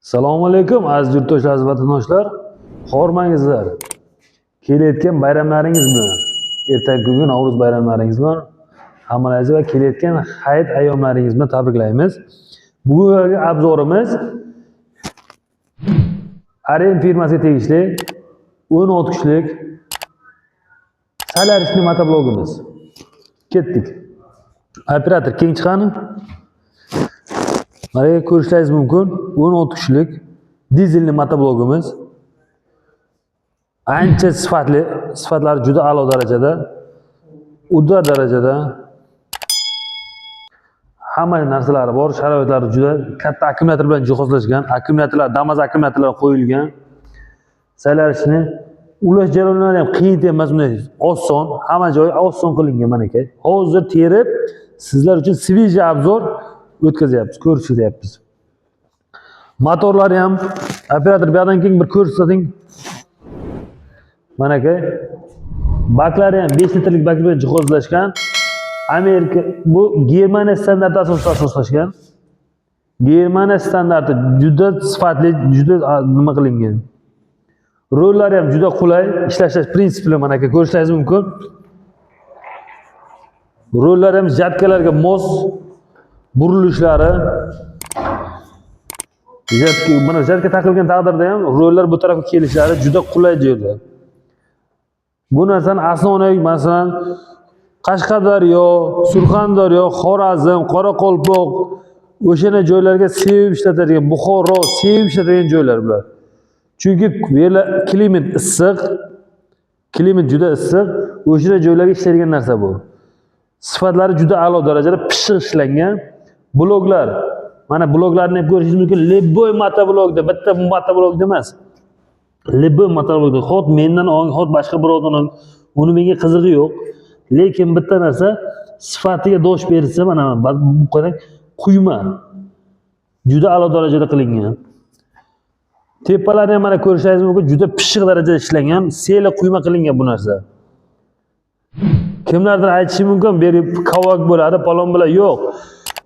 Assalomu alaykum aziz yurtdoshlar, aziz vatandoshlar. Hormangizlar. Kelayotgan bayramlaringiz bilan, ertangi kungi Navro'z bayramlaringiz bilan hammalaringizni va kelayotgan hayit ayyomlaringiz bilan tabriklaymiz. Bugungi obzorimiz Aren firmasiga tegishli 16 kishilik Solarishni motoblogimiz. Ketdik. Operator keng chiqani. Mana ko'rishlaringiz mumkin. 16 kishilik dizelli motoblogimiz. Ancha sifatli, sifatlari juda a'lo darajada, udda darajada. Hamma narsalari bor, sharoitlari juda katta akkumulyator bilan jihozlashgan. Akkumulyatorlar, Damas akkumulyatorlar qo'yilgan. Solarishni ulash jarayonlari ham qiyin emas, bunday oson, hamma joyi oson qilingan mana aka. Hozir terib sizlar uchun svejiy obzor o'tkazyapmiz, ko'rsatyapmiz. Motorlari ham operator bu yerdan keyin bir ko'rsating. Mana aka. Baklari ham 5 litrlik bak bilan jihozlashgan. Amerika bu Germaniya standarti asosida asoslashgan. Germaniya standarti juda sifatli, juda nima qilingan. Rollari ham juda qulay, ishlash prinsipi mana aka ko'rishlaringiz mumkin. Rollari ham jatkalarga mos, burilishlari. Mana jatka taqilgan taqdirda ham rollar bu tarafga kelishlari juda qulay joyda. Bu narsani asosiy masalan Qashqadaryo, Surxondaryo, Xorazm, Qoraqalpoq o'shana joylarga sevib ishlatadigan, Buxoro sevib ishlatadigan joylar bular. Chunki klimat issiq, klimat juda issiq, o'shana joylarga ishlaydigan narsa bu. Sifatlari juda a'lo darajada pishiq ishlangan bloglar. Mana bloglarni ham ko'rishingiz mumkin. Lebboy motoblogda, bitta motoblogda emas. Lebboy motoblogda xot mendan ong, xot boshqa birovdan ong, uni menga qizig'i yo'q. Lekin bitta narsa sifatiga dosh bersa, mana bu qarang, quyma. Juda a'lo darajada qilingan. Tepalari ham mana ko'rishingiz mumkin, juda pishiq darajada ishlangan, sela quyma qilingan bu narsa. Kimlardir aytishi mumkin, berib kavak bo'ladi, palon bilan yo'q.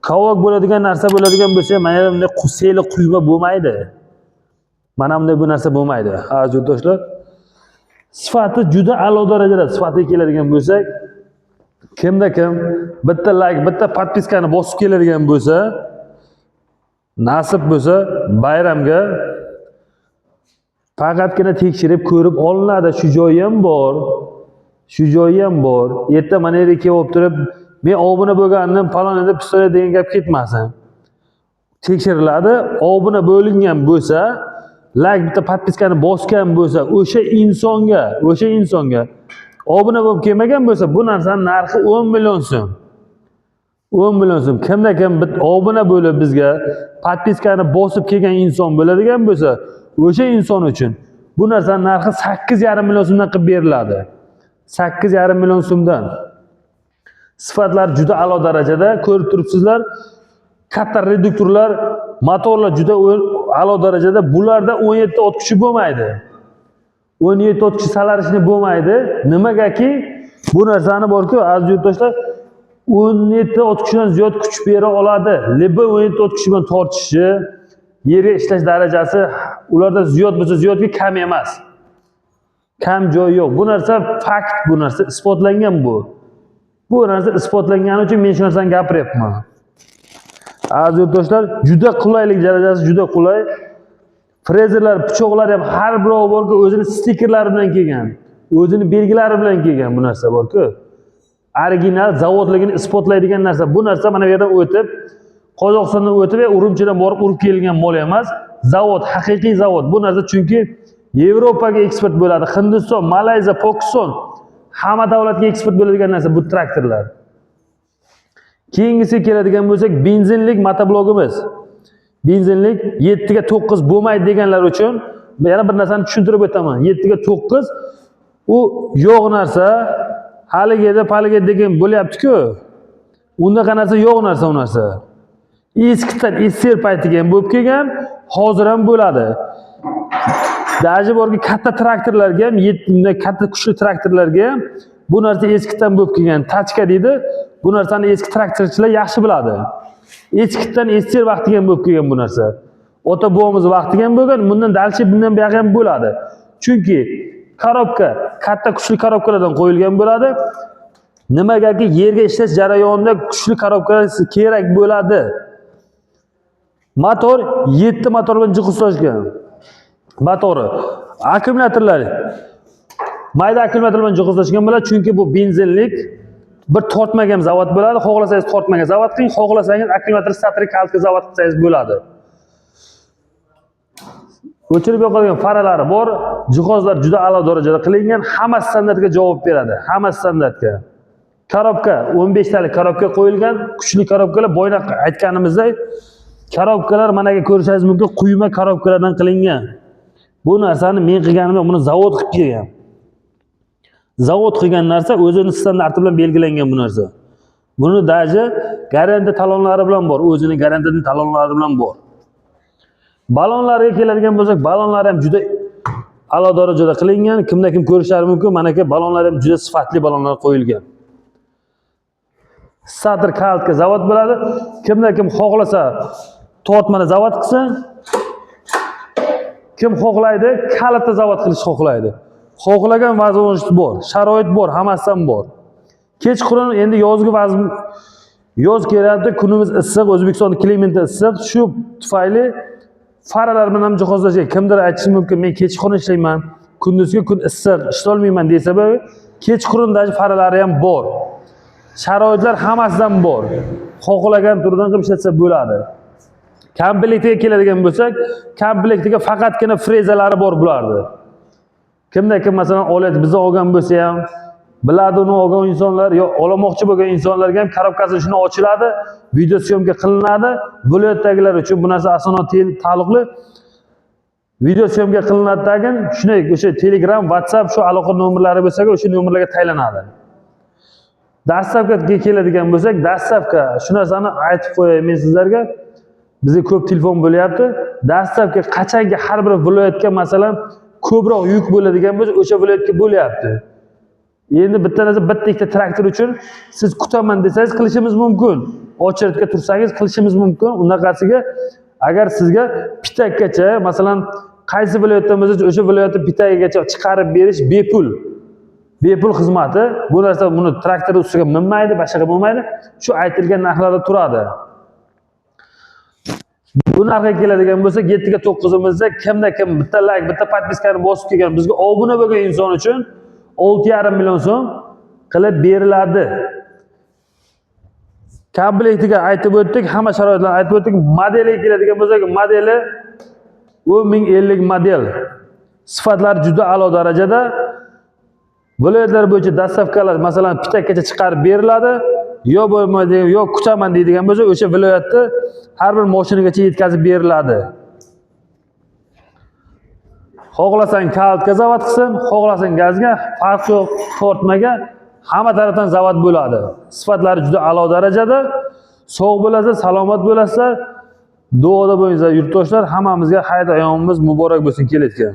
Kavak bo'ladigan narsa bo'ladigan bo'lsa, mana bunday sela quyma bo'lmaydi. Mana bunday bu narsa bo'lmaydi. Aziz yurtdoshlar, sifati juda a'lo darajada sifatiga keladigan bo'lsak, kimda kim bitta like, bitta podpiskani bosib keladigan bo'lsa, nasib bo'lsa bayramga faqatgina tekshirib ko'rib olinadi. Shu joyi ham bor. Shu joyi ham bor. Erta mana yerga kelib turib, men obuna bo'lgandim, falon edi, pistolet degan gap ketmasin. Tekshiriladi. Obuna bo'lingan bo'lsa, like bitta podpiskani bosgan bo'lsa, o'sha insonga obuna bo'lib kelmagan bo'lsa, bu narsaning narxi 10 million so'm. 10 million so'm. Kimda kim obuna bo'lib bizga podpiskani bosib kelgan inson bo'ladigan bo'lsa, o'sha inson uchun bu narsaning narxi 8,5 million so'mdan qilib beriladi. 8,5 million so'mdan. Sifatlar juda a'lo darajada, ko'rib turibsizlar. Katta reduktorlar, motorlar juda a'lo darajada. Bularda 17 ot kuchi bo'lmaydi. 17 ot kuchi Solarishni bo'lmaydi. Nimagaki bu narsani borku, aziz yurtdoshlar, 17 ot kuchidan ziyod kuch bera oladi. Lebboy 17 ot kuchi bilan tortishi, yerga ishlash darajasi ularda ziyod bo'lsa, ziyodga kam emas. Kam joy yo'q. Bu narsa fakt, bu narsa isbotlangan bu. Bu narsa isbotlangani uchun men shu narsani gapiryapman. Aziz yurtdoshlar, juda qulaylik darajasi juda qulay. Frezerlar, pichoqlar ham har biri borku, o'zini stikerlari bilan kelgan. O'zini belgilari bilan kelgan bu narsa borku. Original zavodligini isbotlaydigan narsa. Bu narsa mana bu yerdan o'tib, Qozog'istondan o'tib va Urumchidan borib urib kelgan mol emas. Zavod, haqiqiy zavod. Bu narsa chunki Yevropaga eksport bo'ladi. Hindiston, Malayziya, Pokiston hamma davlatga eksport bo'ladigan narsa bu traktorlar. Keyingisi keladigan bo'lsak, benzinlik motoblogimiz. Benzinlik 7 ga 9 bo'lmaydi deganlar uchun yana bir narsani tushuntirib o'taman. 7 ga 9 u yo'q narsa, haligida paliga degan bo'lyapti-ku. Undaqa narsa yo'q narsa u narsa. Eskidan SR paytiga ham bo'lib kelgan, hozir ham bo'ladi. Daji borki katta traktorlarga ham, katta kuchli traktorlarga ham bu narsa eskidan bo'lib kelgan. Tachka deydi. Bu narsani eski traktorchilar yaxshi biladi. Eskidan SR vaqtiga ham bo'lib kelgan bu narsa. ota buvamiz vaqtiga ham bo'lgan, bundan dalchi bundan buyog'i ham bo'ladi. Chunki korobka katta kuchli korobkalardan qo'yilgan bo'ladi. Nimagaki yerga ishlash jarayonida kuchli korobkalar kerak bo'ladi. Motor 7 motor bilan jihozlangan. Motori, akkumulyatorlar mayda akkumulyator bilan jihozlangan bo'ladi, chunki bu benzinlik bir tortmagan zavod bo'ladi. Xohlasangiz tortmagan zavod qiling, xohlasangiz akkumulyator satri kaltka zavod qilsangiz bo'ladi. O'chirib yo'qolgan faralari bor, jihozlar juda a'lo darajada qilingan, hamma standartga javob beradi, hamma standartga. Korobka 15 talik korobka qo'yilgan, kuchli korobkalar boyna aytganimizdek, korobkalar managa ko'rishingiz mumkin, quyma korobkalardan qilingan. Bu narsani men qilganim yo'q, buni zavod qilib kelgan. Zavod qilgan narsa o'zining standarti bilan belgilangan bu narsa. Buni daji garantiya talonlari bilan bor, o'zining garantiya talonlari bilan bor. Balonlarga keladigan bo'lsak, balonlar ham juda a'lo darajada qilingan. Kimda kim ko'rishlari mumkin, mana bu balonlar ham juda sifatli balonlar qo'yilgan. Satr kaltka zavod bo'ladi. Kimda kim xohlasa tortmani zavod qilsin, kim xohlaydi kalitni zavod qilish xohlaydi. Xohlagan vazn bor, sharoit bor, hammasi ham bor. Kechqurun endi yozgi vazn yoz kelyapti, kunimiz issiq, O'zbekistonning klimati issiq, shu tufayli faralar bilan ham jihozlashgan. Kimdir aytishi mumkin, men kechqurun ishlayman, kunduzgi kun issiq, ishlay olmayman desa, kechqurundagi faralari ham bor. Sharoitlar hammasidan bor. Xohlagan turdan qilib ishlatsa bo'ladi. Komplektiga keladigan bo'lsak, komplektiga faqatgina frezalari bor bulardi. Kimda kim masalan olaydi, bizni olgan bo'lsa ham, biladi uni olgan insonlar yo olamoqchi bo'lgan insonlarga ham korobkasi shuni ochiladi, video syomka qilinadi. Viloyatdagilar uchun bu narsa asosan taalluqli. Video syomka qilinadigan shunday o'sha Telegram, WhatsApp shu aloqa nomerlari bo'lsa, o'sha nomerlarga taylanadi. Dastavkaga keladigan bo'lsak, dastavka shu narsani aytib qo'yay men sizlarga. Bizga ko'p telefon bo'lyapti. Dastavka qachonki har bir viloyatga masalan ko'proq yuk bo'ladigan bo'lsa, o'sha viloyatga bo'lyapti. Endi bitta narsa, bitta ikkita traktor uchun siz kutaman desangiz qilishimiz mumkin. Ochirtga tursangiz qilishimiz mumkin. Unaqasiga agar sizga pitakgacha, masalan, qaysi viloyatdan bo'lsa, o'sha viloyatning pitagagacha chiqarib berish bepul. Bepul xizmati. Bu narsa buni traktor ustiga minmaydi, boshqa bo'lmaydi. Shu aytilgan narxlarda turadi. Bu narxga keladigan bo'lsa, 7 ga 9imizda kimda kim bitta like, bitta podpiskani bosib kelgan, bizga obuna bo'lgan inson uchun 6,5 million so'm qilib beriladi. Komplektiga aytib o'tdik, hamma sharoitlarni aytib o'tdik. Modeliga keladigan bo'lsak, modeli 1050 model. Sifatlari juda a'lo darajada. Viloyatlar bo'yicha dastavkalar masalan pitakgacha chiqarib beriladi. Yo bo'lmaydi, yo kutaman deydigan bo'lsa, o'sha viloyatda har bir mashinagacha yetkazib beriladi. Xohlasang kaltka zavod qilsin, xohlasang gazga, farq yo'q, tortmaga, hamma tarafdan zavod bo'ladi. Sifatlari juda a'lo darajada. Sog' bo'lasizlar, salomat bo'lasizlar. Duoda bo'linglar yurtdoshlar, hammamizga hayit ayyomimiz muborak bo'lsin kelayotgan.